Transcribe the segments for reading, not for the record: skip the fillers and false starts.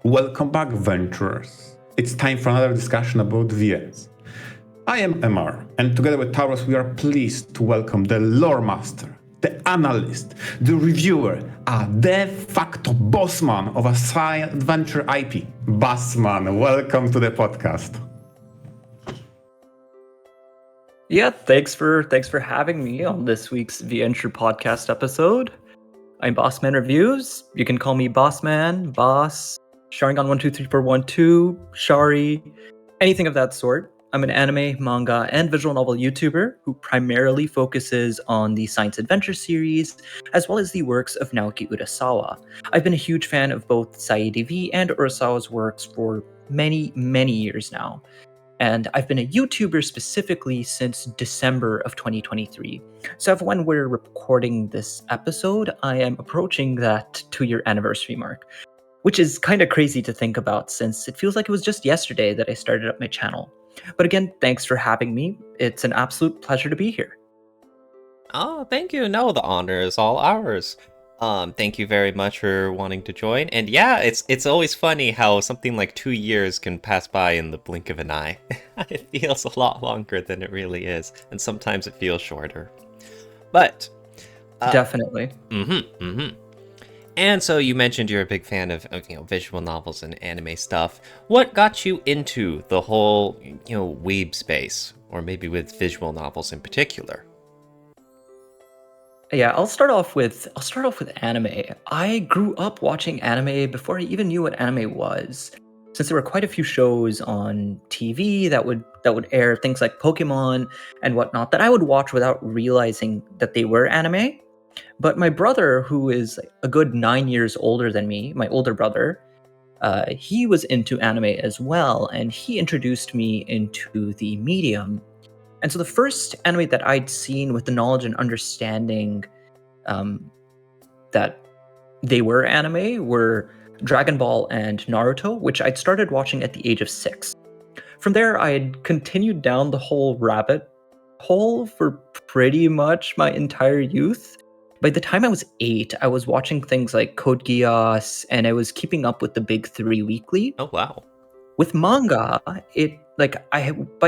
Welcome back, venturers. It's time for another discussion about VNs. I am Emar, and together with Taurus, we are pleased to welcome the lore master, the analyst, the reviewer, a de facto bossman of a SciADV IP. Bassman, welcome to the podcast. Yeah, thanks for having me on this week's VNture podcast episode. I'm Bassman Reviews. You can call me Bossman, Boss, Sharingan123412, Shari, anything of that sort. I'm an anime, manga, and visual novel YouTuber who primarily focuses on the science adventure series, as well as the works of Naoki Urasawa. I've been a huge fan of both SciADV and Urasawa's works for many, many years now. And I've been a YouTuber specifically since December of 2023. So when we're recording this episode, I am approaching that 2-year anniversary mark, which is kind of crazy to think about since it feels like it was just yesterday that I started up my channel. But again, thanks for having me. It's an absolute pleasure to be here. Oh, thank you. No, the honor is all ours. Thank you very much for wanting to join. And yeah, it's always funny how something like 2 years can pass by in the blink of an eye. It feels a lot longer than it really is, and sometimes it feels shorter. But definitely. And so you mentioned you're a big fan of visual novels and anime stuff. What got you into the whole weeb space, or maybe with visual novels in particular? Yeah, I'll start off with anime. I grew up watching anime before I even knew what anime was, since there were quite a few shows on TV that would air things like Pokemon and whatnot that I would watch without realizing that they were anime. But my brother, who is a good 9 years older than me, my older brother, he was into anime as well, and he introduced me into the medium. And so the first anime that I'd seen with the knowledge and understanding that they were anime were Dragon Ball and Naruto, which I'd started watching at the age of 6. From there, I had continued down the whole rabbit hole for pretty much my entire youth. By the time I was 8, I was watching things like Code Geass, and I was keeping up with the big 3 weekly. Oh, wow. With manga, by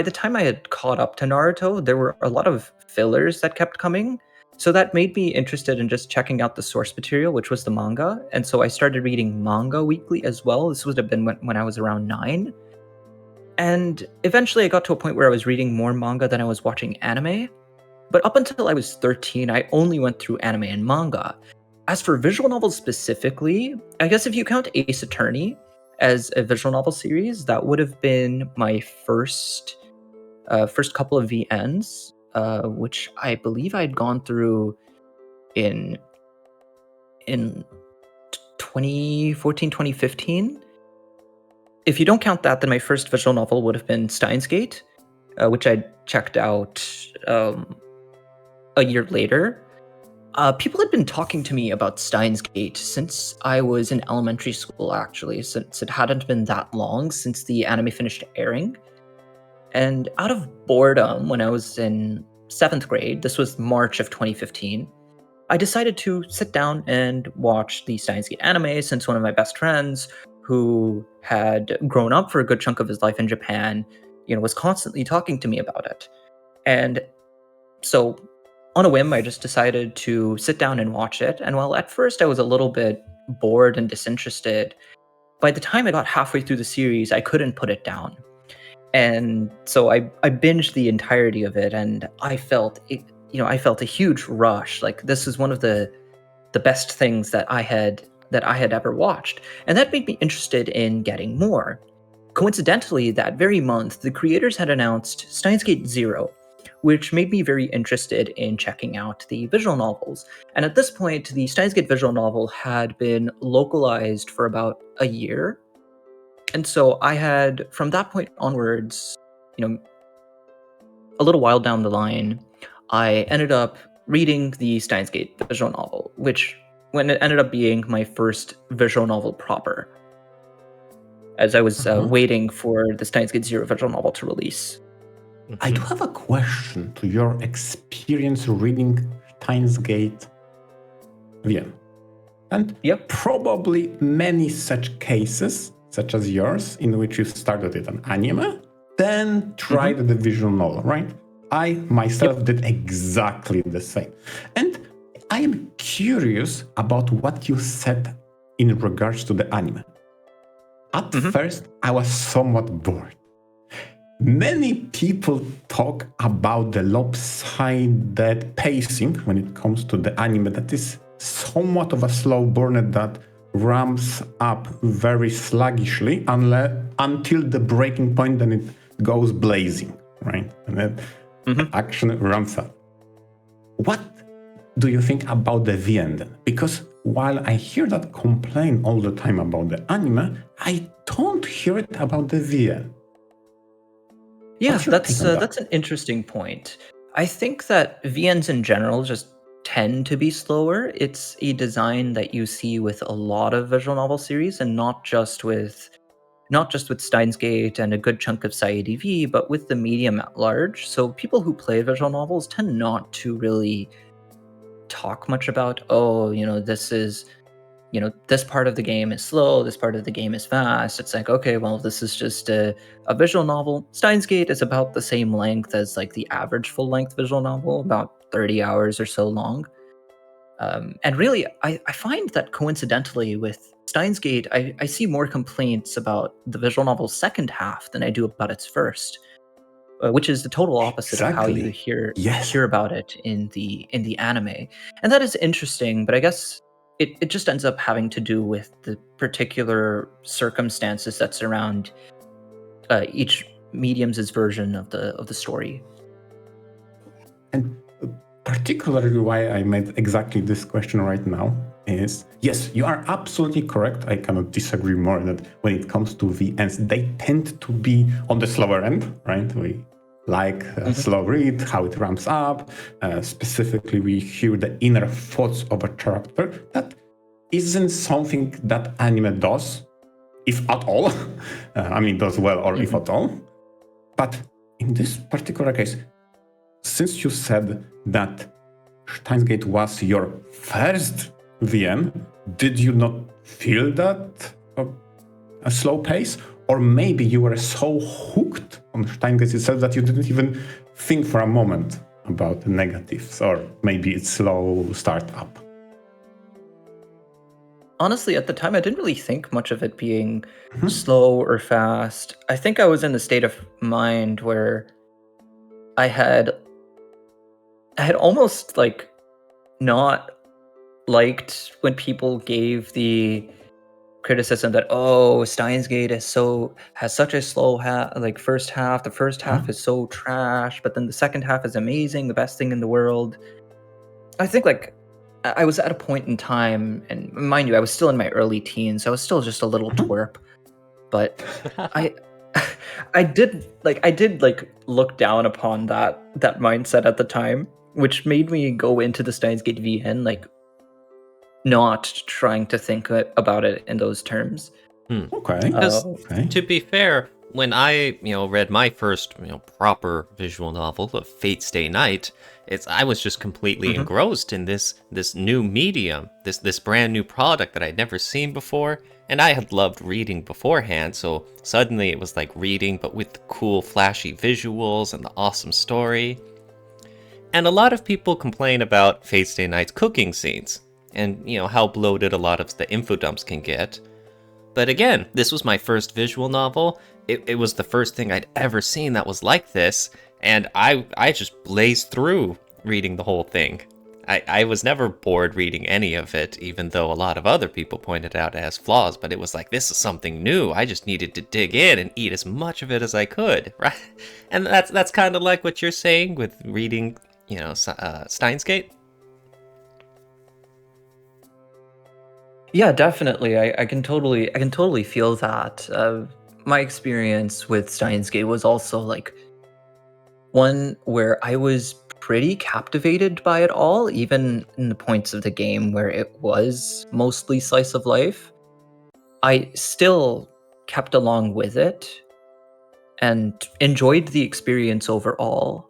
the time I had caught up to Naruto, there were a lot of fillers that kept coming. So that made me interested in just checking out the source material, which was the manga. And so I started reading manga weekly as well. This would have been when I was around 9. And eventually I got to a point where I was reading more manga than I was watching anime. But up until I was 13, I only went through anime and manga. As for visual novels specifically, I guess if you count Ace Attorney as a visual novel series, that would have been my first couple of VNs, which I believe I'd gone through in 2014, 2015. If you don't count that, then my first visual novel would have been Steins Gate, which I checked out a year later. People had been talking to me about Steins Gate since I was in elementary school, actually, since it hadn't been that long since the anime finished airing. And out of boredom, when I was in 7th grade, this was March of 2015, I decided to sit down and watch the Steins Gate anime since one of my best friends, who had grown up for a good chunk of his life in Japan, was constantly talking to me about it. And so on a whim, I just decided to sit down and watch it. And while at first I was a little bit bored and disinterested, by the time I got halfway through the series, I couldn't put it down. And so I binged the entirety of it, and I felt a huge rush. Like, this is one of the best things that I had ever watched. And that made me interested in getting more. Coincidentally, that very month, the creators had announced Steins Gate Zero, which made me very interested in checking out the visual novels. And at this point, the Steins Gate visual novel had been localized for about a year. And so I had, from that point onwards, a little while down the line, I ended up reading the Steins Gate visual novel, which when it ended up being my first visual novel proper, as I was waiting for the Steins Gate Zero visual novel to release. I do have a question to your experience reading Steins Gate VN. And probably many such cases such as yours, in which you started with an anime, then tried the visual novel, right? I myself did exactly the same. And I am curious about what you said in regards to the anime. At first, I was somewhat bored. Many people talk about the lopsided pacing when it comes to the anime that is somewhat of a slow burner that ramps up very sluggishly until the breaking point, then it goes blazing, right? And then the action ramps up. What do you think about the VN then? Because while I hear that complaint all the time about the anime, I don't hear it about the VN. Yeah, What's your take on that? that's an interesting point. I think that VNs in general just tend to be slower. It's a design that you see with a lot of visual novel series, and not just with Steins Gate and a good chunk of SciADV, but with the medium at large. So people who play visual novels tend not to really talk much about, oh, this part of the game is slow, this part of the game is fast. It's like, okay, well, this is just a visual novel. Steins Gate is about the same length as like the average full-length visual novel, about 30 hours or so long. And really, I find that coincidentally with Steins Gate, I see more complaints about the visual novel's second half than I do about its first, which is the total opposite of how you hear about it in the anime. And that is interesting, but I guess it just ends up having to do with the particular circumstances that surround each medium's version of the story. And particularly why I made exactly this question right now is, yes, you are absolutely correct. I cannot disagree more that when it comes to VNs, they tend to be on the slower end, right? We like a slow read, how it ramps up. Specifically, we hear the inner thoughts of a character. That isn't something that anime does, if at all. Does well or if at all. But in this particular case, since you said that Steins Gate was your first VN, did you not feel that a slow pace? Or maybe you were so hooked on Steins Gate itself that you didn't even think for a moment about the negatives, or maybe its slow startup? Honestly, at the time, I didn't really think much of it being slow or fast. I think I was in the state of mind where I had almost like not liked when people gave the criticism that, oh, Steins Gate has such a slow first half. The first half is so trash, but then the second half is amazing, the best thing in the world. I think I was at a point in time, and mind you, I was still in my early teens, so I was still just a little twerp. But I did look down upon that mindset at the time, which made me go into the Steins Gate VN not trying to think about it in those terms. Okay. To be fair, when I read my first proper visual novel of Fate Stay Night, I was just completely engrossed in this new medium, this brand new product that I'd never seen before, and I had loved reading beforehand, so suddenly it was like reading but with the cool flashy visuals and the awesome story. And a lot of people complain about Fate Stay Night's cooking scenes and how bloated a lot of the info dumps can get. But again, this was my first visual novel. It was the first thing I'd ever seen that was like this, and I just blazed through reading the whole thing. I was never bored reading any of it, even though a lot of other people pointed out it has flaws, but it was like, this is something new. I just needed to dig in and eat as much of it as I could, right? And that's kind of like what you're saying with reading, Steins Gate. Yeah, definitely. I can totally feel that. My experience with Steins Gate was also one where I was pretty captivated by it all, even in the points of the game where it was mostly slice of life. I still kept along with it and enjoyed the experience overall.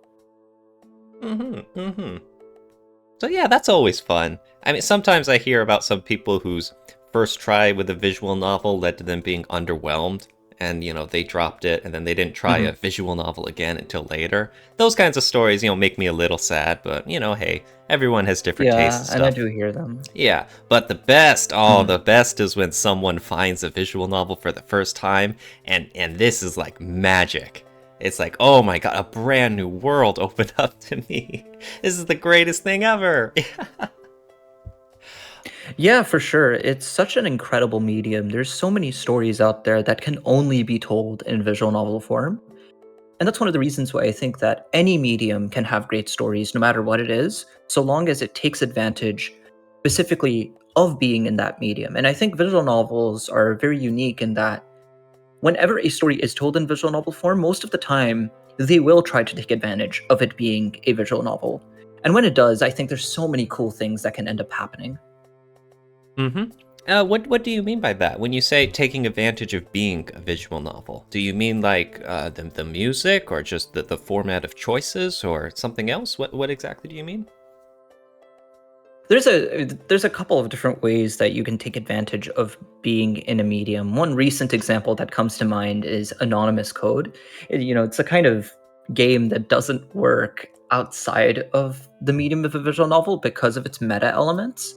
So yeah, that's always fun. Sometimes I hear about some people whose first try with a visual novel led to them being underwhelmed, and they dropped it, and then they didn't try a visual novel again until later. Those kinds of stories, make me a little sad, but hey, everyone has different tastes and Yeah, and I stuff. do hear them. Yeah, but the best is when someone finds a visual novel for the first time, and this is like magic. It's like, oh my god, a brand new world opened up to me. This is the greatest thing ever. Yeah, for sure. It's such an incredible medium. There's so many stories out there that can only be told in visual novel form. And that's one of the reasons why I think that any medium can have great stories, no matter what it is, so long as it takes advantage specifically of being in that medium. And I think visual novels are very unique in that whenever a story is told in visual novel form, most of the time they will try to take advantage of it being a visual novel. And when it does, I think there's so many cool things that can end up happening. What do you mean by that? When you say taking advantage of being a visual novel, do you mean like the music, or just the format of choices, or something else? What exactly do you mean? There's a couple of different ways that you can take advantage of being in a medium. One recent example that comes to mind is anonymous code. It's a kind of game that doesn't work outside of the medium of a visual novel because of its meta elements.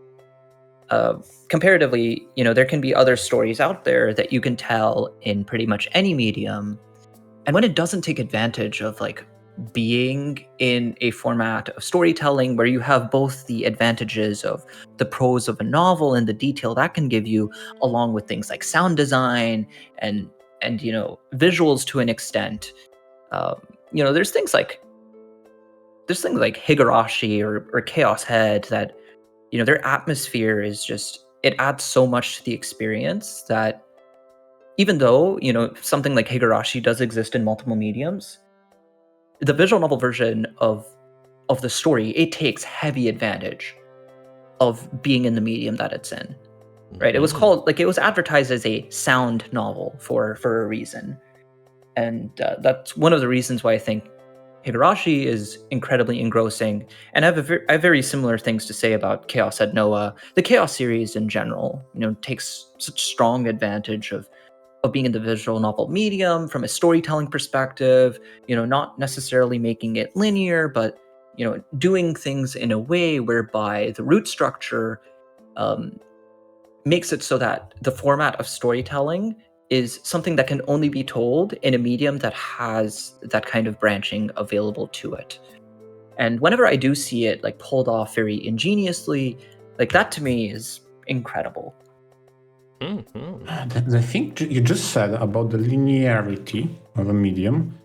Comparatively, there can be other stories out there that you can tell in pretty much any medium. And when it doesn't take advantage of like being in a format of storytelling where you have both the advantages of the prose of a novel and the detail that can give you, along with things like sound design and visuals to an extent. Um, there's things like Higurashi or Chaos Head that their atmosphere is just, it adds so much to the experience that even though something like Higurashi does exist in multiple mediums, the visual novel version of the story, it takes heavy advantage of being in the medium that it's in. Right? It was called, like, it was advertised as a sound novel for a reason, and that's one of the reasons why I think Higurashi is incredibly engrossing. And I have very similar things to say about Chaos Head Noah. The Chaos series in general, takes such strong advantage of being in the visual novel medium from a storytelling perspective, not necessarily making it linear, but, doing things in a way whereby the root structure makes it so that the format of storytelling is something that can only be told in a medium that has that kind of branching available to it. And whenever I do see it like pulled off very ingeniously, like that to me is incredible. The thing you just said about the linearity of a medium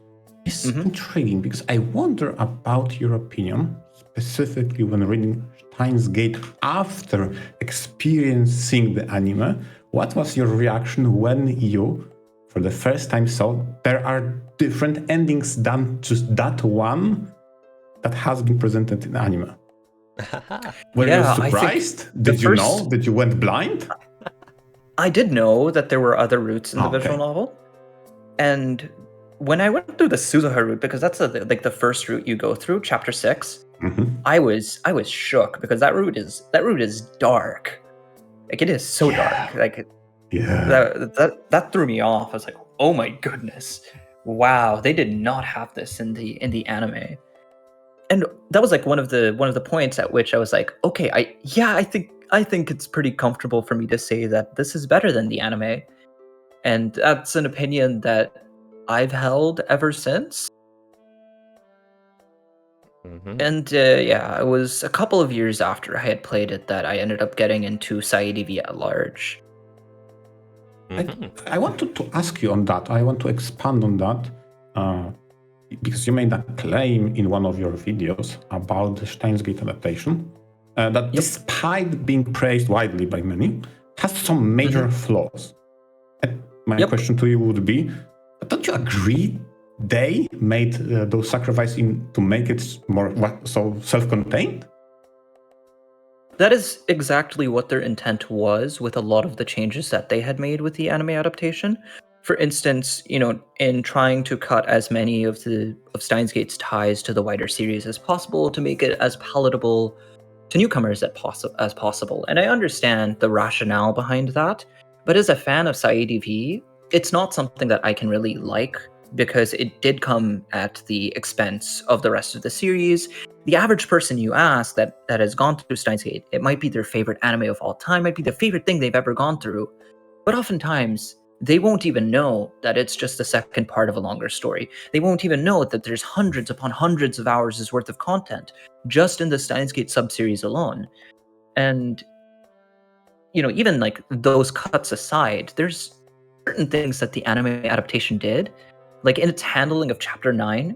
is intriguing, because I wonder about your opinion, specifically when reading Steins Gate after experiencing the anime. What was your reaction when you, for the first time, saw there are different endings than just that one that has been presented in anime? Were you surprised? Did you know? Did you went blind? I did know that there were other routes in the visual novel, and when I went through the Suzuha route, because that's the first route you go through, chapter 6, I was shook, because that route is dark. Like, it is so dark. Like, that threw me off. I was like, oh my goodness, wow, they did not have this in the anime. And that was like one of the points at which I was like, okay, I think it's pretty comfortable for me to say that this is better than the anime. And that's an opinion that I've held ever since. And it was a couple of years after I had played it that I ended up getting into SciADV at large. I wanted to ask you on that. I want to expand on that, because you made a claim in one of your videos about the Steins Gate adaptation, that despite being praised widely by many, has some major flaws. And my question to you would be, don't you agree they made those sacrifices to make it more so self-contained? That is exactly what their intent was with a lot of the changes that they had made with the anime adaptation. For instance, in trying to cut as many of Steins Gate's ties to the wider series as possible to make it as palatable to newcomers as possible. And I understand the rationale behind that, but as a fan of SciADV, it's not something that I can really like, because it did come at the expense of the rest of the series. The average person you ask that has gone through Steins Gate, it might be their favorite anime of all time, might be the favorite thing they've ever gone through, but oftentimes they won't even know that it's just the second part of a longer story. They won't even know that there's hundreds upon hundreds of hours worth of content just in the Steins Gate subseries alone. And even like those cuts aside, there's certain things that the anime adaptation did, like in its handling of chapter 9,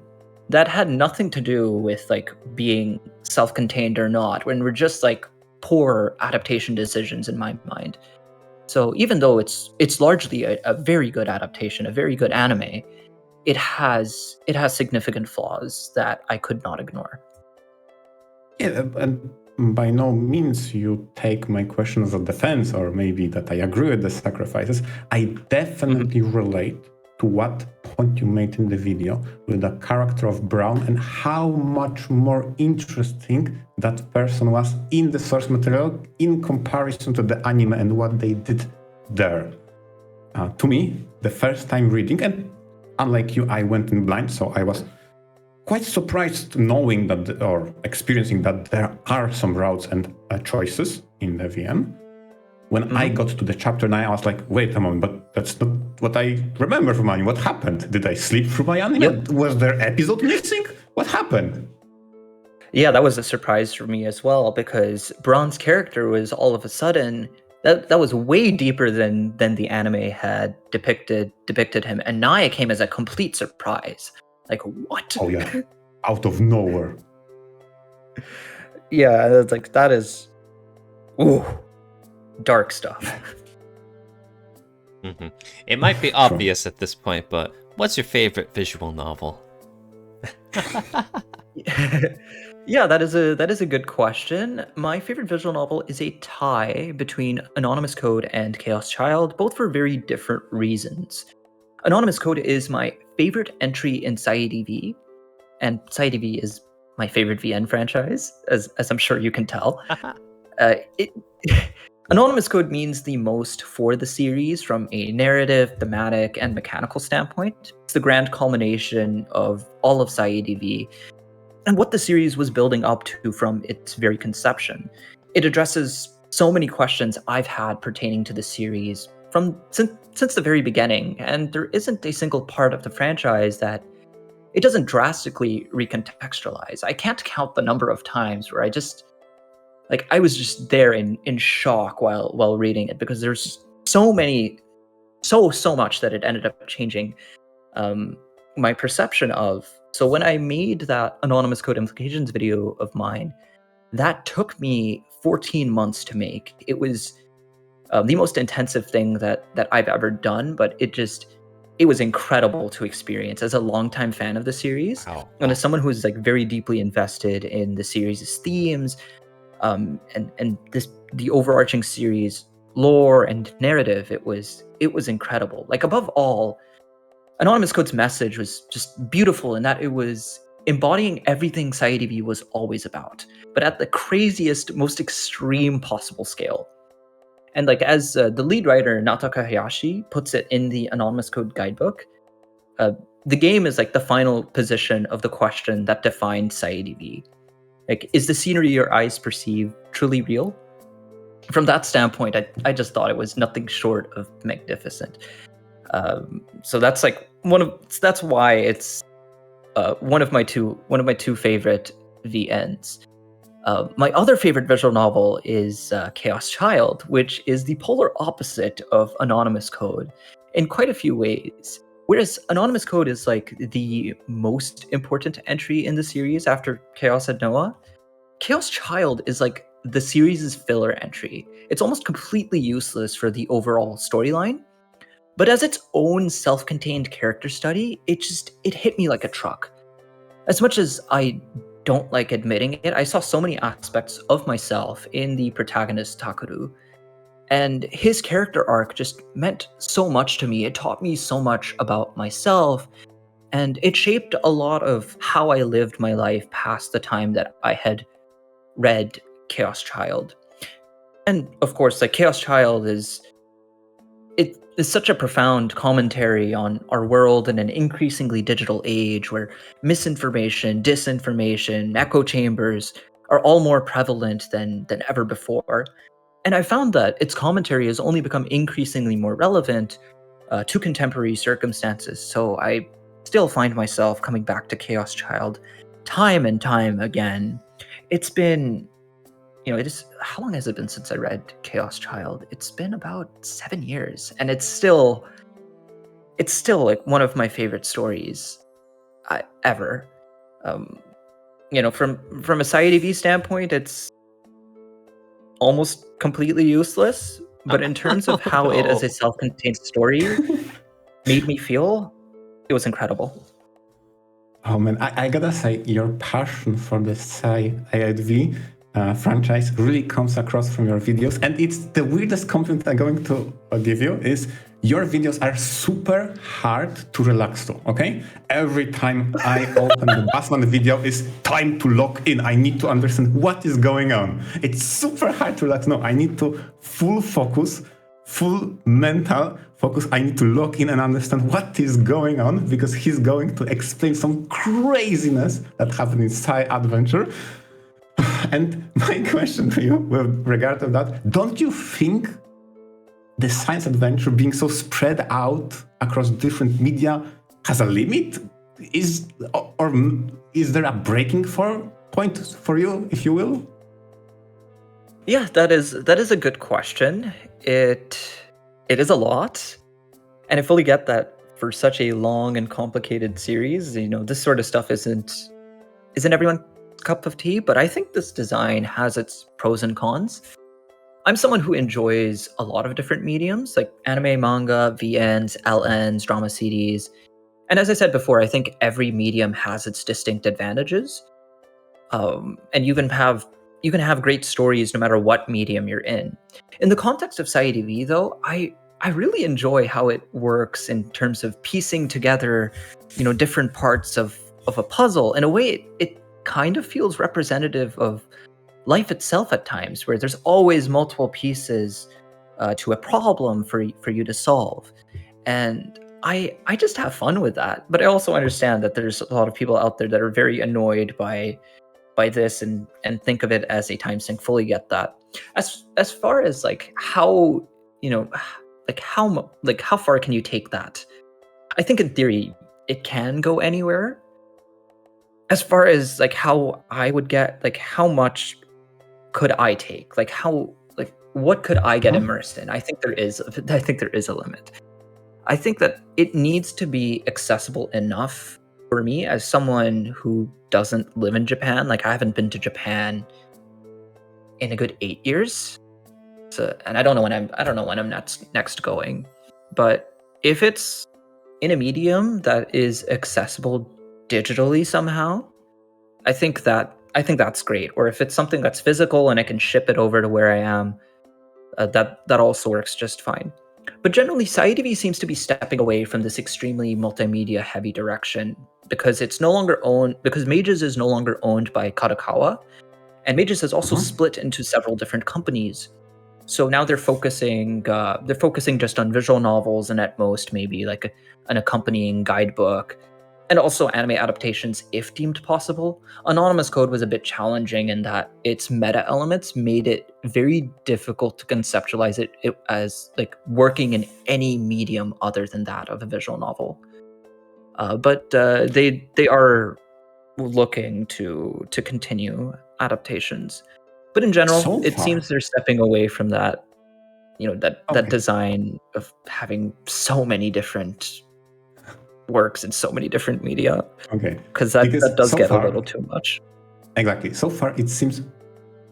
that had nothing to do with like being self-contained or not, when we're just like poor adaptation decisions in my mind. So even though it's largely a very good adaptation, a very good anime, it has significant flaws that I could not ignore. Yeah, and by no means you take my question as a defense, or maybe that I agree with the sacrifices. I definitely relate to what point you made in the video with the character of Brown and how much more interesting that person was in the source material in comparison to the anime and what they did there. To me, the first time reading, and unlike you, I went in blind, so I was quite surprised knowing that, or experiencing that there are some routes and choices in the VN. When I got to the chapter 9, I was like, wait a moment, but that's not what I remember from anime. What happened? Did I sleep through my anime? Yep. Was there episode missing? What happened? Yeah, that was a surprise for me as well, because Braun's character was all of a sudden, that was way deeper than the anime had depicted him. And Naya came as a complete surprise. Like, what? Oh yeah, out of nowhere. Yeah, it's like, that is, ooh, dark stuff. It might be obvious at this point, but what's your favorite visual novel? Yeah, that is a good question. My favorite visual novel is a tie between Anonymous Code and Chaos Child, both for very different reasons. Anonymous Code is my favorite entry in SciADV, and SciADV is my favorite VN franchise, as I'm sure you can tell. Anonymous Code means the most for the series from a narrative, thematic, and mechanical standpoint. It's the grand culmination of all of SciADV and what the series was building up to from its very conception. It addresses so many questions I've had pertaining to the series since the very beginning, and there isn't a single part of the franchise that it doesn't drastically recontextualize. I can't count the number of times where I was just there in shock while reading it, because there's so much that it ended up changing my perception of. So when I made that Anonymous Code Implications video of mine, that took me 14 months to make. It was the most intensive thing that I've ever done, but it was incredible to experience as a longtime fan of the series. Wow. And as someone who's like very deeply invested in the series' themes, and the overarching series lore and narrative, it was incredible. Like, above all, Anonymous Code's message was just beautiful in that it was embodying everything SciADV was always about, but at the craziest, most extreme possible scale. And like, as the lead writer Nataka Hayashi puts it in the Anonymous Code guidebook, the game is like the final position of the question that defined SciADV. Like, is the scenery your eyes perceive truly real? From that standpoint, I just thought it was nothing short of magnificent. So that's like that's why it's one of my two favorite VNs. My other favorite visual novel is Chaos Child, which is the polar opposite of Anonymous Code in quite a few ways. Whereas Anonymous Code is like the most important entry in the series after Chaos and Noah, Chaos Child is like the series' filler entry. It's almost completely useless for the overall storyline, but as its own self-contained character study, it hit me like a truck. As much as I don't like admitting it, I saw so many aspects of myself in the protagonist Takeru, and his character arc just meant so much to me. It taught me so much about myself, and it shaped a lot of how I lived my life past the time that I had read Chaos Child. And of course, like Chaos Child is such a profound commentary on our world in an increasingly digital age where misinformation, disinformation, echo chambers are all more prevalent than ever before. And I found that its commentary has only become increasingly more relevant to contemporary circumstances. So I still find myself coming back to Chaos Child time and time again. It's been, how long has it been since I read Chaos Child? It's been about 7 years, and it's still like one of my favorite stories ever. From a SciADV standpoint, it's almost completely useless, but in terms of how it as a self-contained story made me feel, it was incredible. Oh man, I gotta say, your passion for the SciADV franchise really comes across from your videos, and it's the weirdest compliment I'm going to give you is your videos are super hard to relax to, okay? Every time I open the Bassman video, is time to lock in. I need to understand what is going on. It's super hard to relax. No, I need to full focus, full mental focus. I need to lock in and understand what is going on because he's going to explain some craziness that happened in SciADventure. And my question to you with regard to that, don't you think the science adventure being so spread out across different media has a limit? Is there a breaking point for you, if you will? Yeah, that is a good question. It is a lot, and I fully get that for such a long and complicated series. This sort of stuff isn't everyone's cup of tea, but I think this design has its pros and cons. I'm someone who enjoys a lot of different mediums, like anime, manga, VNs, LNs, drama CDs. And as I said before, I think every medium has its distinct advantages. And you can have great stories no matter what medium you're in. In the context of SciADV, though, I really enjoy how it works in terms of piecing together, different parts of a puzzle. In a way, it kind of feels representative of life itself at times, where there's always multiple pieces to a problem for you to solve. And I just have fun with that. But I also understand that there's a lot of people out there that are very annoyed by this and think of it as a time sink. Fully get that. As far as like how how far can you take that? I think in theory it can go anywhere. As far as like how I would get, like how much could I take? What could I get immersed in? I think there is a limit. I think that it needs to be accessible enough for me as someone who doesn't live in Japan. Like I haven't been to Japan in a good 8 years. So, and I don't know when I'm next going. But if it's in a medium that is accessible digitally somehow, I think that's great. Or if it's something that's physical and I can ship it over to where I am, that also works just fine. But generally, SciADV seems to be stepping away from this extremely multimedia heavy direction because Mages is no longer owned by Kadokawa, and Mages has also split into several different companies. So now they're focusing just on visual novels and at most maybe like an accompanying guidebook. And also anime adaptations if deemed possible. Anonymous Code was a bit challenging in that its meta elements made it very difficult to conceptualize it as like working in any medium other than that of a visual novel. But they are looking to continue adaptations. But in general, it seems they're stepping away from that, that design of having so many different works in so many different media. Okay. Because that does get a little too much. Exactly. So far, it seems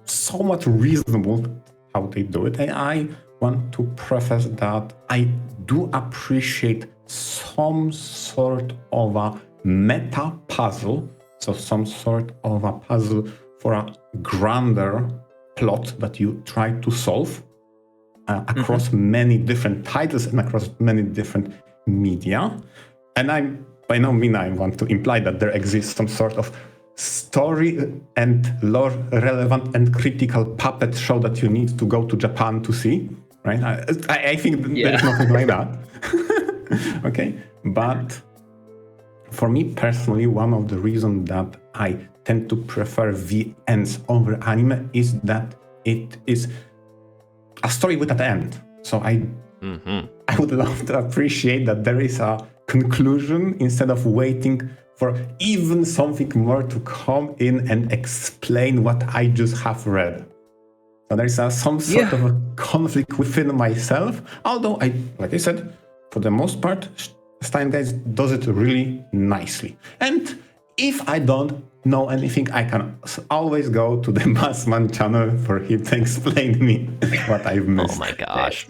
so much reasonable how they do it. And I want to preface that I do appreciate some sort of a meta puzzle. So some sort of a puzzle for a grander plot that you try to solve across many different titles and across many different media. And by no means I want to imply that there exists some sort of story and lore relevant and critical puppet show that you need to go to Japan to see, right? I think there is nothing like that. Okay, but for me personally, one of the reasons that I tend to prefer VNs over anime is that it is a story with an end. So I would love to appreciate that there is a conclusion instead of waiting for even something more to come in and explain what I just have read. So there is some sort of a conflict within myself, although like I said, for the most part, Steingate does it really nicely. And if I don't know anything, I can always go to the Bassman channel for him to explain me what I've missed. Oh my gosh.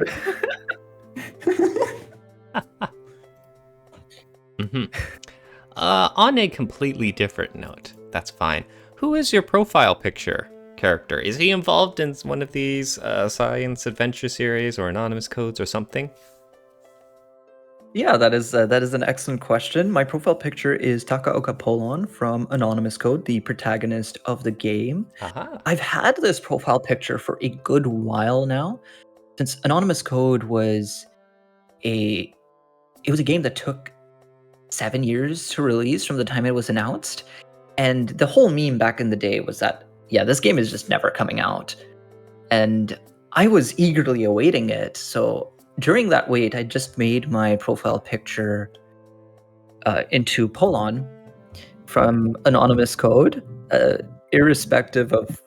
On a completely different note, that's fine. Who is your profile picture character? Is he involved in one of these science adventure series or anonymous codes or something? Yeah, that is an excellent question. My profile picture is Takaoka Polon from Anonymous Code, the protagonist of the game. I've had this profile picture for a good while now, since Anonymous Code was a game that took 7 years to release from the time it was announced. And the whole meme back in the day was that, this game is just never coming out. And I was eagerly awaiting it. So during that wait, I just made my profile picture into Polon from Anonymous Code, irrespective of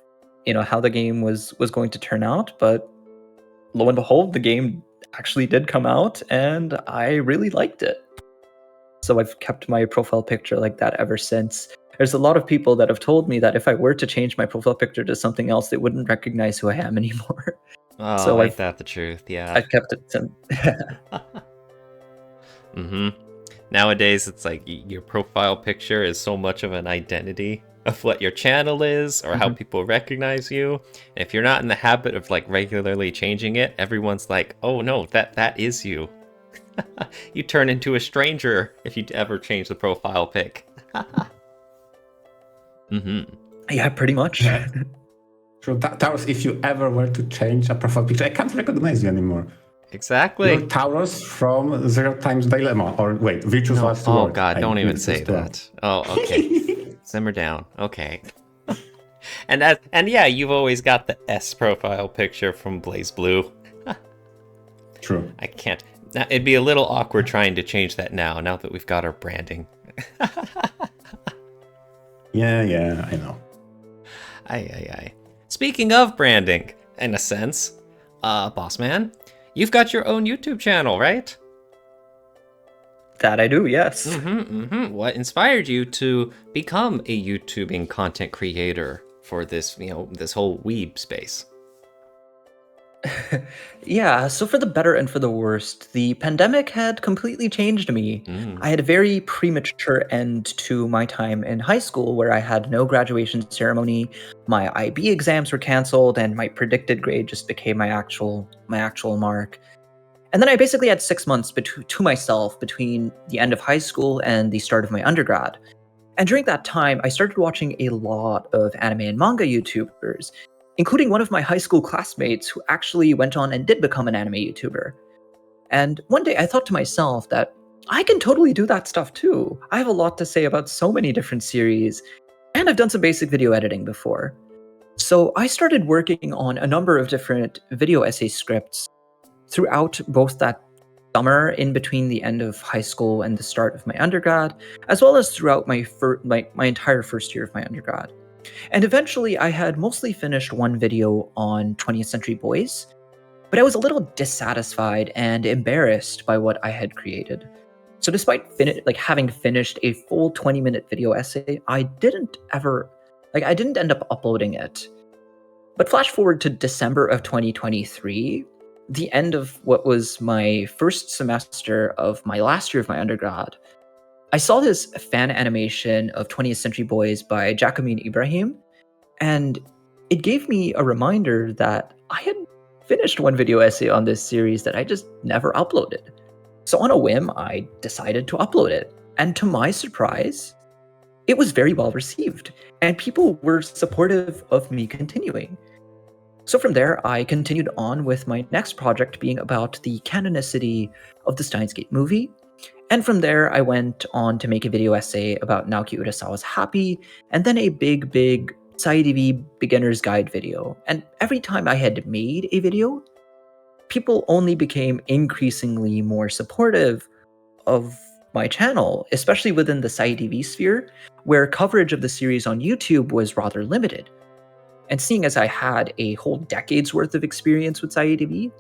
how the game was going to turn out. But lo and behold, the game actually did come out, and I really liked it. So I've kept my profile picture like that ever since. There's a lot of people that have told me that if I were to change my profile picture to something else, they wouldn't recognize who I am anymore. Oh, so ain't that the truth? Yeah. I've kept it simple. Nowadays, it's like your profile picture is so much of an identity of what your channel is or how people recognize you. And if you're not in the habit of like regularly changing it, everyone's like, oh no, that is you. You turn into a stranger if you ever change the profile pic. Yeah, pretty much. So Taurus, if you ever were to change a profile picture, I can't recognize you anymore. Exactly. You're Taurus from Zero Times Dilemma, or wait, Virtue's Last Oh Word. god, don't even say that. Oh, okay. Simmer down. Okay. And yeah, you've always got the S profile picture from Blaze Blue. True. I can't. Now, it'd be a little awkward trying to change that now that we've got our branding. Yeah, I know. Aye. Speaking of branding, in a sense, Bossman, you've got your own YouTube channel, right? That I do, yes. What inspired you to become a YouTubing content creator for this, this whole weeb space? Yeah, so for the better and for the worst, the pandemic had completely changed me. I had a very premature end to my time in high school where I had no graduation ceremony, my IB exams were canceled, and my predicted grade just became my actual mark. And then I basically had 6 months to myself between the end of high school and the start of my undergrad. And during that time, I started watching a lot of anime and manga YouTubers, including one of my high school classmates who actually went on and did become an anime YouTuber. And one day I thought to myself that I can totally do that stuff too. I have a lot to say about so many different series, and I've done some basic video editing before. So I started working on a number of different video essay scripts throughout both that summer in between the end of high school and the start of my undergrad, as well as throughout my entire first year of my undergrad. And eventually I had mostly finished one video on 20th Century Boys, but I was a little dissatisfied and embarrassed by what I had created. So despite having finished a full 20-minute video essay, I didn't end up uploading it. But flash forward to December of 2023, the end of what was my first semester of my last year of my undergrad, I saw this fan animation of 20th Century Boys by Jacqueline Ibrahim, and it gave me a reminder that I had finished one video essay on this series that I just never uploaded. So on a whim, I decided to upload it, and to my surprise, it was very well received. and people were supportive of me continuing. So from there, I continued on with my next project being about the canonicity of the Steins Gate movie. And from there, I went on to make a video essay about Naoki Urasawa's Happy, and then a big SciADV beginner's guide video. And every time I had made a video, people only became increasingly more supportive of my channel, especially within the SciADV sphere, where coverage of the series on YouTube was rather limited. And seeing as I had a whole decade's worth of experience with SciADV,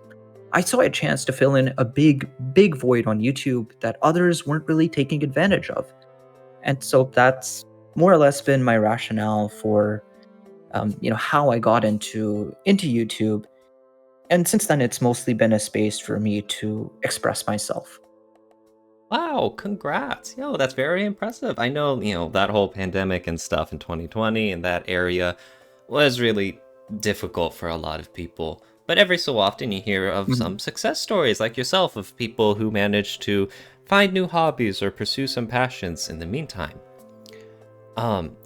I saw a chance to fill in a big void on YouTube that others weren't really taking advantage of. And so that's more or less been my rationale for, how I got into YouTube. And since then, it's mostly been a space for me to express myself. Wow, congrats. That's very impressive. I know, that whole pandemic and stuff in 2020 and that area was really difficult for a lot of people. But every so often you hear of some success stories like yourself of people who managed to find new hobbies or pursue some passions in the meantime.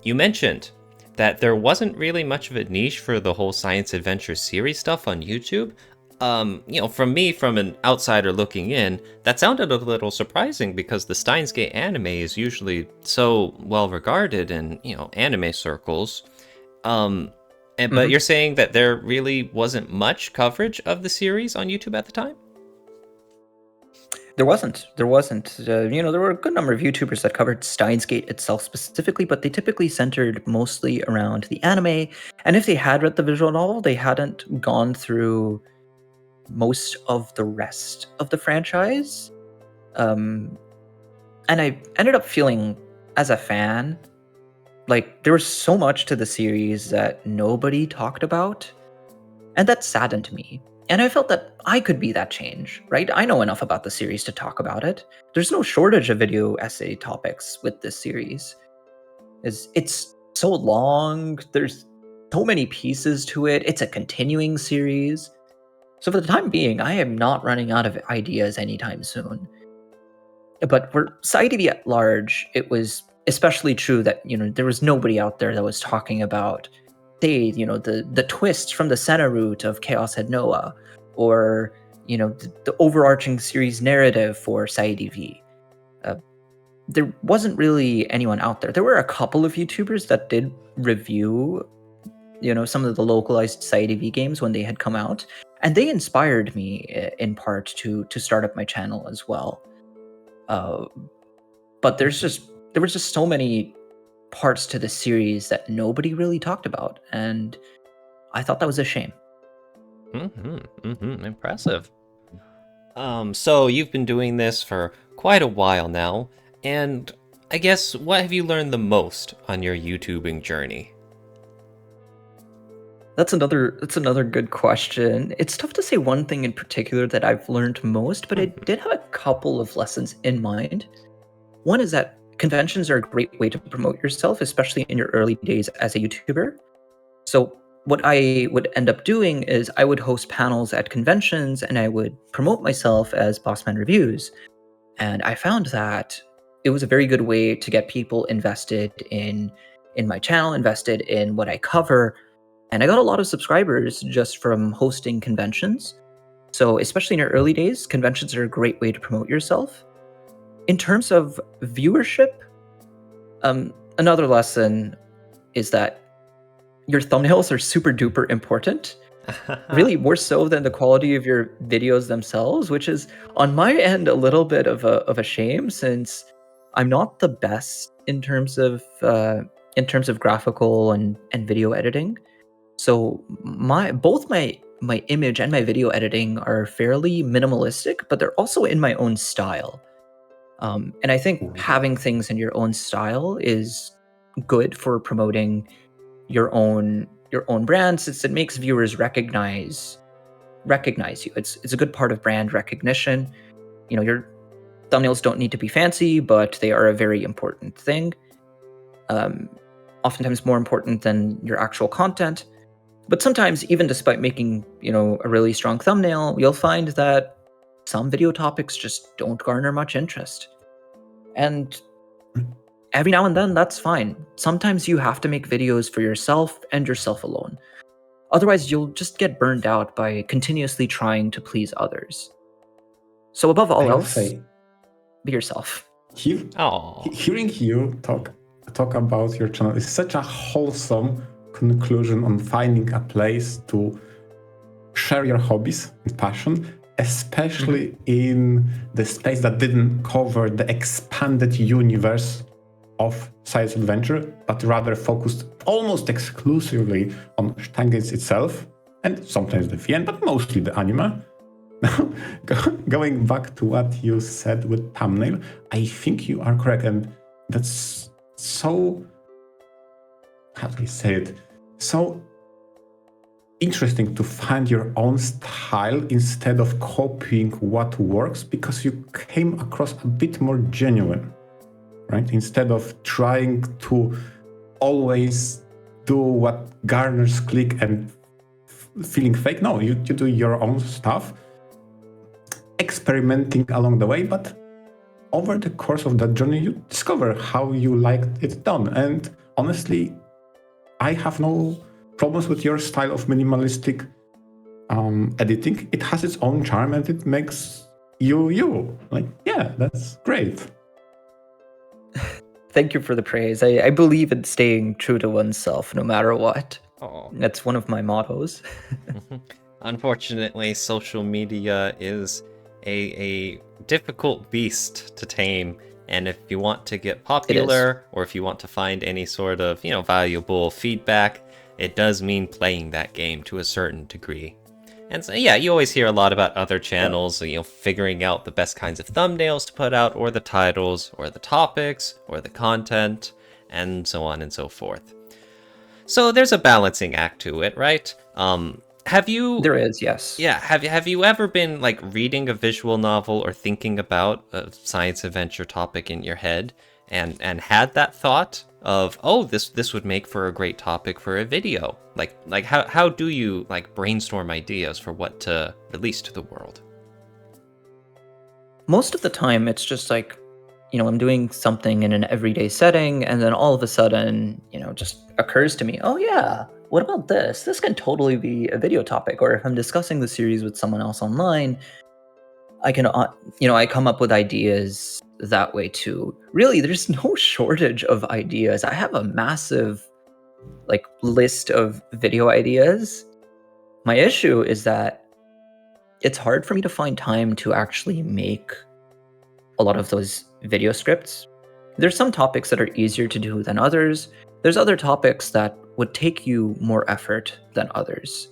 You mentioned that there wasn't really much of a niche for the whole science adventure series stuff on YouTube. From me, from an outsider looking in, that sounded a little surprising because the Steins Gate anime is usually so well regarded in, anime circles. But you're saying that there really wasn't much coverage of the series on YouTube at the time? There wasn't. There were a good number of YouTubers that covered Steins Gate itself specifically, but they typically centered mostly around the anime. And if they had read the visual novel, they hadn't gone through most of the rest of the franchise. And I ended up feeling, as a fan, like there was so much to the series that nobody talked about, and that saddened me. And I felt that I could be that change, right? I know enough about the series to talk about it. There's no shortage of video essay topics with this series. It's so long, there's so many pieces to it, it's a continuing series. So for the time being, I am not running out of ideas anytime soon. But for SciADV at large, it was especially true that, there was nobody out there that was talking about, say, the twists from the center root of Chaos Head Noah, or, the overarching series narrative for SciADV. There wasn't really anyone out there. There were a couple of YouTubers that did review, some of the localized SciADV games when they had come out, and they inspired me in part to start up my channel as well. But there was just so many parts to the series that nobody really talked about, and I thought that was a shame. Impressive. So you've been doing this for quite a while now, and I guess what have you learned the most on your YouTubing journey? That's another good question. It's tough to say one thing in particular that I've learned most, but I did have a couple of lessons in mind. One is that conventions are a great way to promote yourself, especially in your early days as a YouTuber. So what I would end up doing is I would host panels at conventions and I would promote myself as Bassman Reviews. And I found that it was a very good way to get people invested in my channel, invested in what I cover. And I got a lot of subscribers just from hosting conventions. So especially in your early days, conventions are a great way to promote yourself. In terms of viewership, another lesson is that your thumbnails are super duper important. Really more so than the quality of your videos themselves, which is on my end a little bit of a shame, since I'm not the best in terms of graphical and video editing. So both my image and my video editing are fairly minimalistic, but they're also in my own style. And I think having things in your own style is good for promoting your own brand, since it makes viewers recognize you. It's a good part of brand recognition. Your thumbnails don't need to be fancy, but they are a very important thing. Oftentimes more important than your actual content. But sometimes, even despite making, a really strong thumbnail, you'll find that some video topics just don't garner much interest. And every now and then, that's fine. Sometimes you have to make videos for yourself and yourself alone. Otherwise, you'll just get burned out by continuously trying to please others. So above all I'll else, say, be yourself. Oh, hearing you talk about your channel is such a wholesome conclusion on finding a place to share your hobbies and passion, especially in the space that didn't cover the expanded universe of SciADV, but rather focused almost exclusively on Steingate itself, and sometimes the VN, but mostly the anime. Now, going back to what you said with thumbnail, I think you are correct, and that's so, how do we say it, so interesting to find your own style instead of copying what works, because you came across a bit more genuine, right? Instead of trying to always do what garners click and feeling fake. No, you do your own stuff, experimenting along the way, but over the course of that journey, you discover how you liked it done. And honestly, I have no problems with your style of minimalistic editing. It has its own charm and it makes you. Like, yeah, that's great. Thank you for the praise. I believe in staying true to oneself no matter what. oh. That's one of my mottos. Unfortunately, social media is a difficult beast to tame, and if you want to get popular, or if you want to find any sort of, valuable feedback, it does mean playing that game to a certain degree. And so, yeah, you always hear a lot about other channels, figuring out the best kinds of thumbnails to put out, or the titles, or the topics, or the content, and so on and so forth. So there's a balancing act to it, right? Have you? There is, yes. Yeah. Have you ever been like reading a visual novel or thinking about a science adventure topic in your head, and had that thought of, oh, this would make for a great topic for a video? Like how do you like brainstorm ideas for what to release to the world? Most of the time, it's just like, I'm doing something in an everyday setting, and then all of a sudden, just occurs to me, oh yeah, what about this? This can totally be a video topic. Or if I'm discussing the series with someone else online, I can, I come up with ideas that way too. Really, there's no shortage of ideas. I have a massive list of video ideas. My issue is that it's hard for me to find time to actually make a lot of those video scripts. There's some topics that are easier to do than others. There's other topics that would take you more effort than others.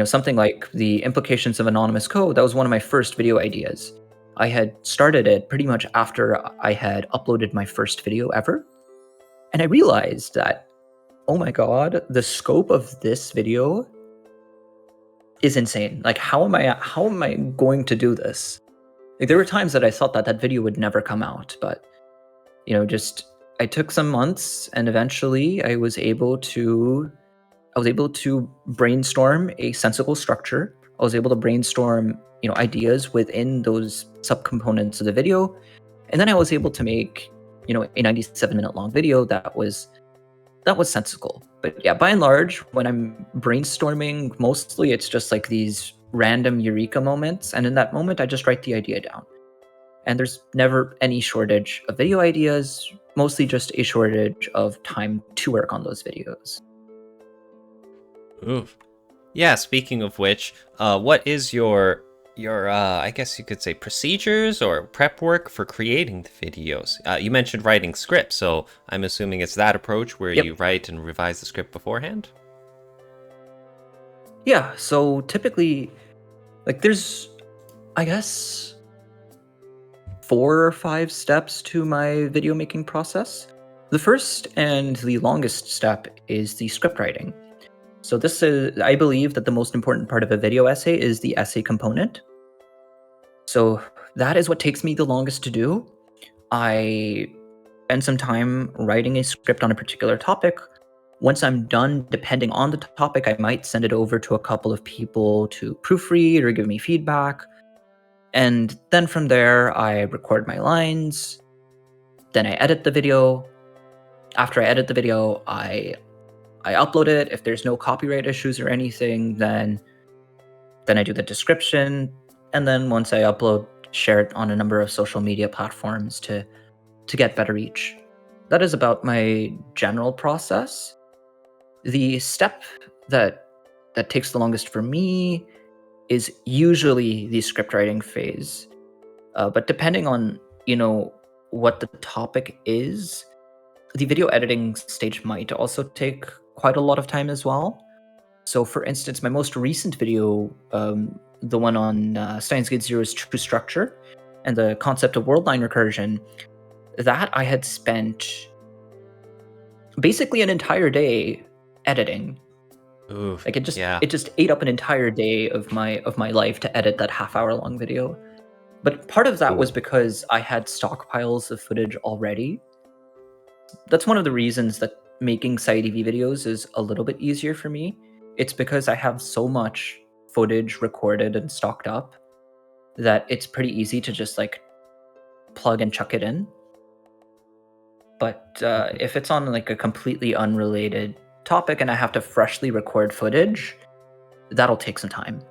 Something like the implications of anonymous code, that was one of my first video ideas. I had started it pretty much after I had uploaded my first video ever. And I realized that, oh my god, the scope of this video is insane. Like, how am I going to do this? Like, there were times that I thought that video would never come out, but I took some months, and eventually I was able to brainstorm a sensible structure. I was able to brainstorm, ideas within those subcomponents of the video, and then I was able to make, a 97-minute long video that was sensible. But yeah, by and large, when I'm brainstorming, mostly it's just like these random eureka moments, and in that moment, I just write the idea down. And there's never any shortage of video ideas, mostly just a shortage of time to work on those videos. Oof. Yeah, speaking of which, what is your I guess you could say procedures or prep work for creating the videos? You mentioned writing scripts, so I'm assuming it's that approach where Yep. you write and revise the script beforehand? Yeah, so typically, there's, I guess, 4 or 5 steps to my video making process. The first and the longest step is the script writing. So I believe that the most important part of a video essay is the essay component. So that is what takes me the longest to do. I spend some time writing a script on a particular topic. Once I'm done, depending on the topic, I might send it over to a couple of people to proofread or give me feedback. And then from there, I record my lines. Then I edit the video. After I edit the video, I upload it. If there's no copyright issues or anything, then I do the description. And then once I upload, share it on a number of social media platforms to get better reach. That is about my general process. The step that takes the longest for me is usually the script writing phase. But depending on, what the topic is, the video editing stage might also take quite a lot of time as well. So for instance, my most recent video, the one on Steins Gate Zero's true structure and the concept of world line recursion, that I had spent basically an entire day editing. Oof, Like it just ate up an entire day of my life to edit that half-hour long video. But part of that was because I had stockpiles of footage already. That's one of the reasons that making SciADV videos is a little bit easier for me. It's because I have so much footage recorded and stocked up that it's pretty easy to just like plug and chuck it in. But if it's on like a completely unrelated topic and I have to freshly record footage, that'll take some time.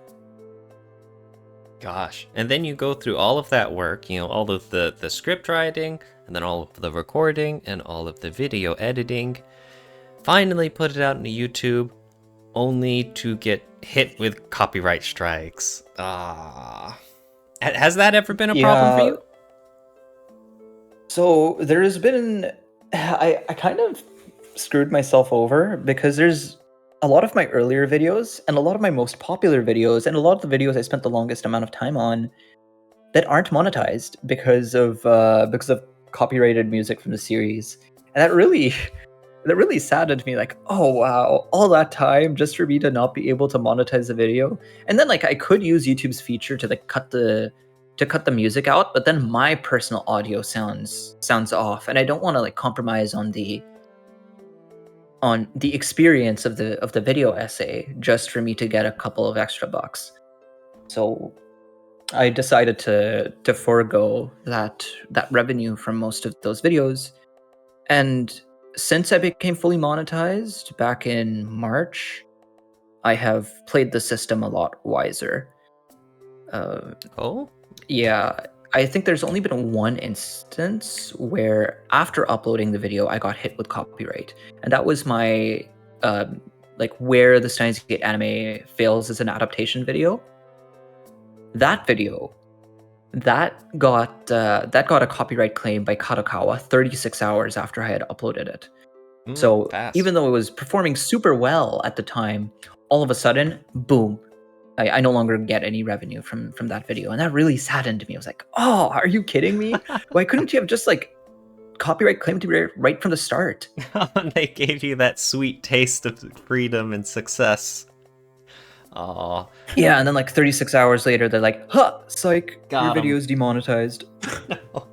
Gosh. And then you go through all of that work, all of the script writing, and then all of the recording, and all of the video editing. Finally put it out on YouTube, only to get hit with copyright strikes. Has that ever been a problem for you? So there's been... I kind of screwed myself over because there's a lot of my earlier videos and a lot of my most popular videos and a lot of the videos I spent the longest amount of time on that aren't monetized because of copyrighted music from the series. And that really saddened me, like, oh wow, all that time just for me to not be able to monetize the video. And then like I could use YouTube's feature to like cut the music out, but then my personal audio sounds off, and I don't want to like compromise on the experience of the video essay just for me to get a couple of extra bucks. So I decided to forego that revenue from most of those videos. And since I became fully monetized back in March, I have played the system a lot wiser. Yeah, I think there's only been one instance where after uploading the video, I got hit with copyright. And that was my, where the Steins Gate anime fails as an adaptation video. That video, that got a copyright claim by Kadokawa 36 hours after I had uploaded it. So fast. Even though it was performing super well at the time, all of a sudden, boom, I no longer get any revenue from that video. And that really saddened me. I was like, oh, are you kidding me? Why couldn't you have just like copyright claimed me right from the start? They gave you that sweet taste of freedom and success. Oh. Yeah, and then like 36 hours later, they're like, huh, psych, your video is demonetized.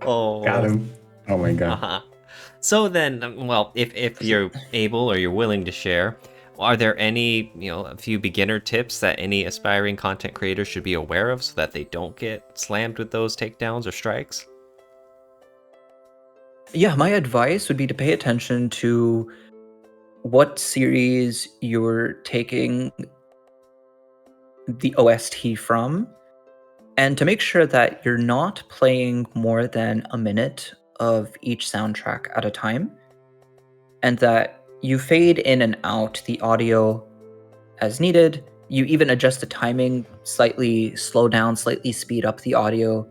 Oh. Got him. Oh my god. Uh-huh. So then, well, if you're able or you're willing to share, are there any, a few beginner tips that any aspiring content creators should be aware of so that they don't get slammed with those takedowns or strikes? Yeah, my advice would be to pay attention to what series you're taking the OST from, and to make sure that you're not playing more than a minute of each soundtrack at a time, and that you fade in and out the audio as needed. You even adjust the timing, slightly slow down, slightly speed up the audio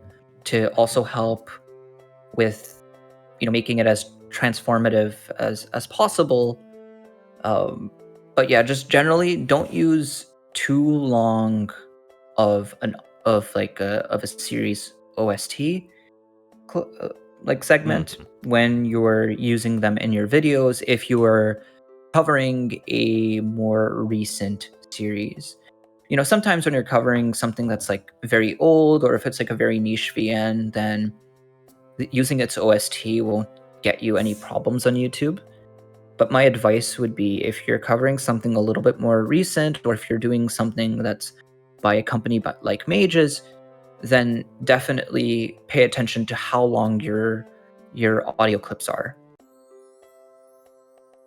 to also help with, making it as transformative as possible. But yeah, just generally don't use too long of a series OST segment when you're using them in your videos if you are covering a more recent series. Sometimes when you're covering something that's like very old, or if it's like a very niche VN, then using its OST won't get you any problems on YouTube. But my advice would be, if you're covering something a little bit more recent, or if you're doing something that's by a company like Mages, then definitely pay attention to how long you're your audio clips are.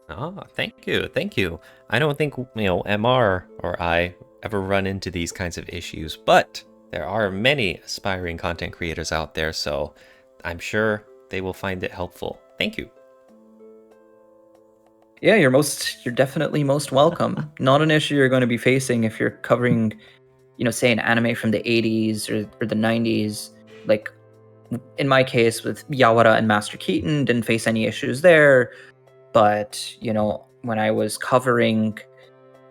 Oh, thank you, thank you. I don't think, MR or I ever run into these kinds of issues, but there are many aspiring content creators out there, so I'm sure they will find it helpful. Thank you. Yeah, you're definitely most welcome. Not an issue you're going to be facing if you're covering, say an anime from the 80s or the 90s. Like in my case with Yawara and Master Keaton, didn't face any issues there. But, when I was covering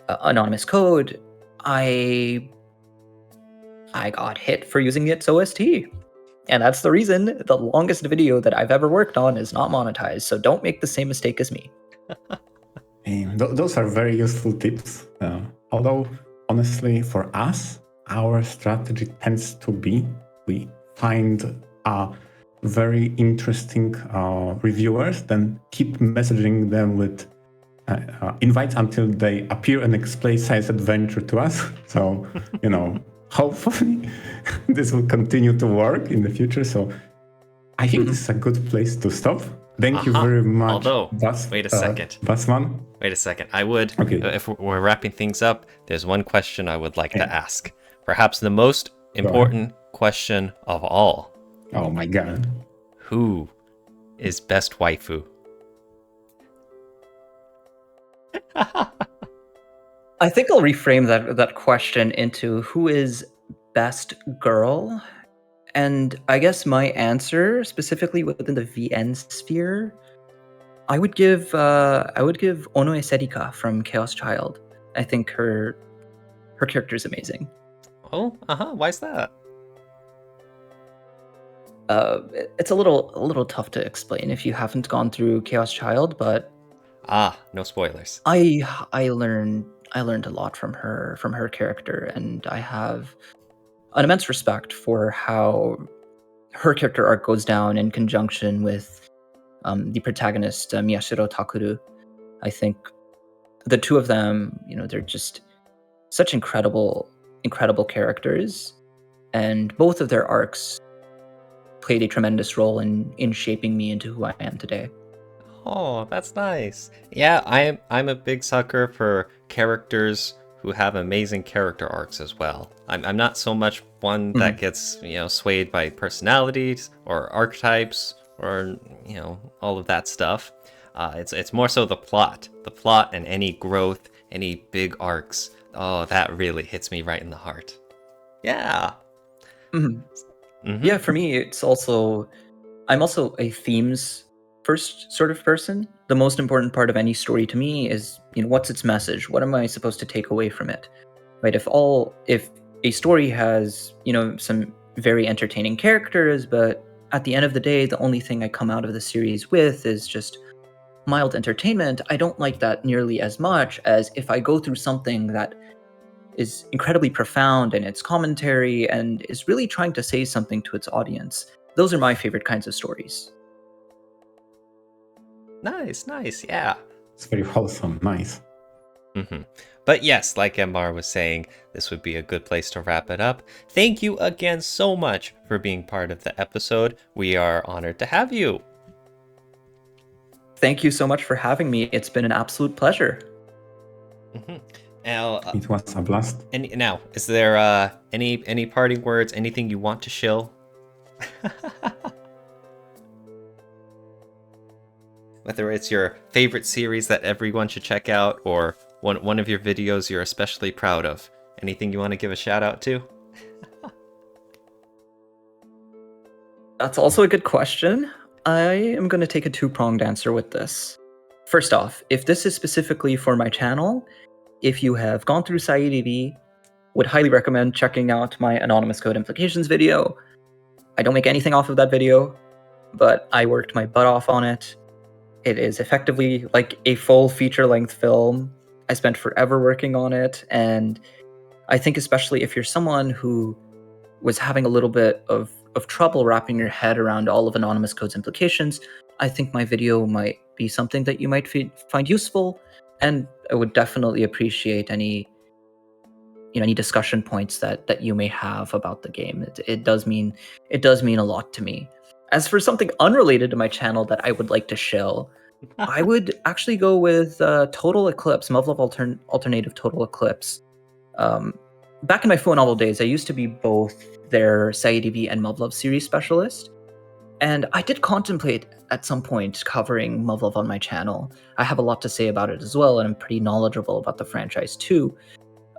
Anonymous Code, I got hit for using its OST. And that's the reason the longest video that I've ever worked on is not monetized. So don't make the same mistake as me. Those are very useful tips. Although, honestly, for us, our strategy tends to be we find very interesting reviewers, then keep messaging them with invites until they appear and explain SciADV to us. So, hopefully this will continue to work in the future. So I think this is a good place to stop. Thank you very much. Although, wait a second. Bassman? Wait a second. I would, if we're wrapping things up, there's one question I would like to ask. Perhaps the most important question of all. Oh my god. Who is best waifu? I think I'll reframe that question into who is best girl. And I guess my answer, specifically within the VN sphere, I would give Onoe Serika from Chaos Child. I think her character is amazing. Oh, why's that? It's a little tough to explain if you haven't gone through Chaos Child, but no spoilers. I learned a lot from her character, and I have an immense respect for how her character arc goes down in conjunction with the protagonist, Miyashiro Takuru. I think the two of them, they're just such incredible characters, and both of their arcs played a tremendous role in shaping me into who I am today. Oh, that's nice. Yeah, I'm a big sucker for characters who have amazing character arcs as well. I'm not so much one that gets, swayed by personalities or archetypes or, all of that stuff. It's more so the plot and any growth, any big arcs. Oh, that really hits me right in the heart. Yeah. Yeah, for me, I'm also a themes first sort of person. The most important part of any story to me is, what's its message? What am I supposed to take away from it? Right? If a story has, some very entertaining characters, but at the end of the day, the only thing I come out of the series with is just mild entertainment, I don't like that nearly as much as if I go through something that is incredibly profound in its commentary and is really trying to say something to its audience. Those are my favorite kinds of stories. Nice, yeah. It's very wholesome, nice. But yes, like Mr. was saying, this would be a good place to wrap it up. Thank you again so much for being part of the episode. We are honored to have you. Thank you so much for having me. It's been an absolute pleasure. Now, it was a blast. And now, is there any parting words? Anything you want to shill? Whether it's your favorite series that everyone should check out, or one of your videos you're especially proud of. Anything you want to give a shout out to? That's also a good question. I am going to take a two-pronged answer with this. First off, if this is specifically for my channel, if you have gone through SciADV, would highly recommend checking out my anonymous code implications video. I don't make anything off of that video, but I worked my butt off on it. It is effectively like a full feature-length film. I spent forever working on it, and I think especially if you're someone who was having a little bit of trouble wrapping your head around all of anonymous code's implications, I think my video might be something that you might find useful, and I would definitely appreciate any discussion points that you may have about the game. It does mean a lot to me. As for something unrelated to my channel that I would like to shill, I would actually go with Total Eclipse, Muv-Luv Alternative Total Eclipse. Back in my full novel days, I used to be both their SciADV and Muv-Luv series specialist. And I did contemplate at some point covering Muv-Luv on my channel. I have a lot to say about it as well, and I'm pretty knowledgeable about the franchise too.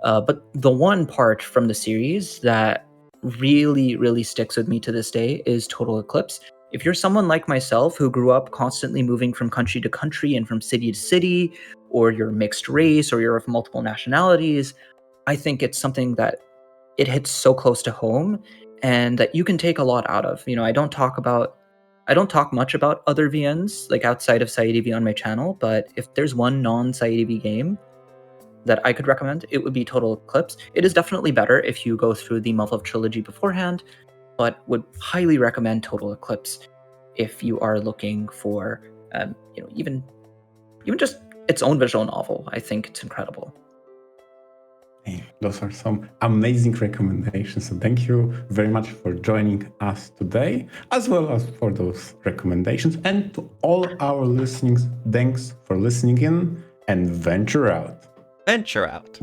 But the one part from the series that really, really sticks with me to this day is Total Eclipse. If you're someone like myself who grew up constantly moving from country to country and from city to city, or you're mixed race, or you're of multiple nationalities, I think it's something that it hits so close to home and that you can take a lot out of. I don't talk much about other VNs like outside of SciADV on my channel, but if there's one non-SciADV game that I could recommend, it would be Total Eclipse. It is definitely better if you go through the Muv-Luv trilogy beforehand, but would highly recommend Total Eclipse if you are looking for, even just its own visual novel. I think it's incredible. Hey, those are some amazing recommendations. So thank you very much for joining us today, as well as for those recommendations. And to all our listeners, thanks for listening in and venture out. Venture out.